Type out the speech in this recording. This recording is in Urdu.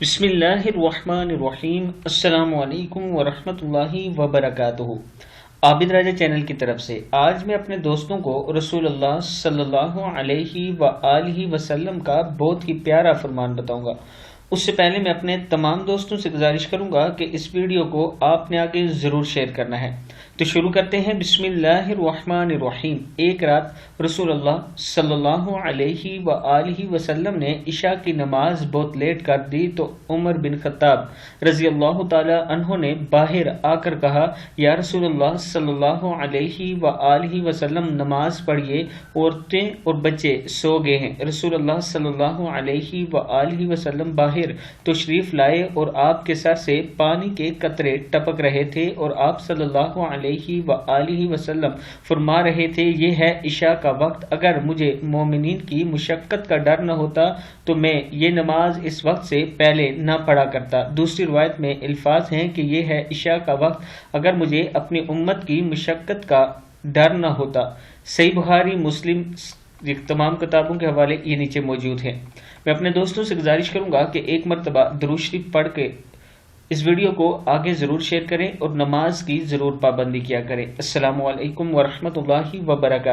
بسم اللہ الرحمن الرحیم۔ السلام علیکم ورحمۃ اللہ وبرکاتہ۔ عابد راجہ چینل کی طرف سے آج میں اپنے دوستوں کو رسول اللہ صلی اللہ علیہ وآلہ وسلم کا بہت ہی پیارا فرمان بتاؤں گا۔ اس سے پہلے میں اپنے تمام دوستوں سے گزارش کروں گا کہ اس ویڈیو کو آپ نے آگے ضرور شیئر کرنا ہے۔ تو شروع کرتے ہیں۔ بسم اللہ الرحمن الرحیم۔ ایک رات رسول اللہ صلی اللہ علیہ وآلہ وسلم نے عشاء کی نماز بہت لیٹ کر دی تو عمر بن خطاب رضی اللہ تعالی عنہ نے باہر آ کر کہا، یا رسول اللہ صلی اللہ علیہ وآلہ وسلم نماز پڑھیے، عورتیں اور بچے سو گئے ہیں۔ رسول اللہ صلی اللہ علیہ وآلہ وسلم باہر تشریف لائے اور آپ کے سر سے پانی کے قطرے ٹپک رہے تھے اور آپ صلی اللہ علیہ وآلہ وسلم فرما رہے تھے، یہ ہے عشاء کا وقت، اگر مجھے مومنین کی مشقت کا ڈر نہ ہوتا تو میں یہ نماز اس وقت سے پہلے نہ پڑھا کرتا۔ دوسری روایت میں الفاظ ہیں کہ یہ ہے عشاء کا وقت، اگر مجھے اپنی امت کی مشقت کا ڈر نہ ہوتا۔ صحیح بخاری، مسلم، تمام کتابوں کے حوالے یہ نیچے موجود ہیں۔ میں اپنے دوستوں سے گزارش کروں گا کہ ایک مرتبہ درود شریف پڑھ کے اس ویڈیو کو آگے ضرور شیئر کریں اور نماز کی ضرور پابندی کیا کریں۔ السلام علیکم ورحمۃ اللہ وبرکاتہ۔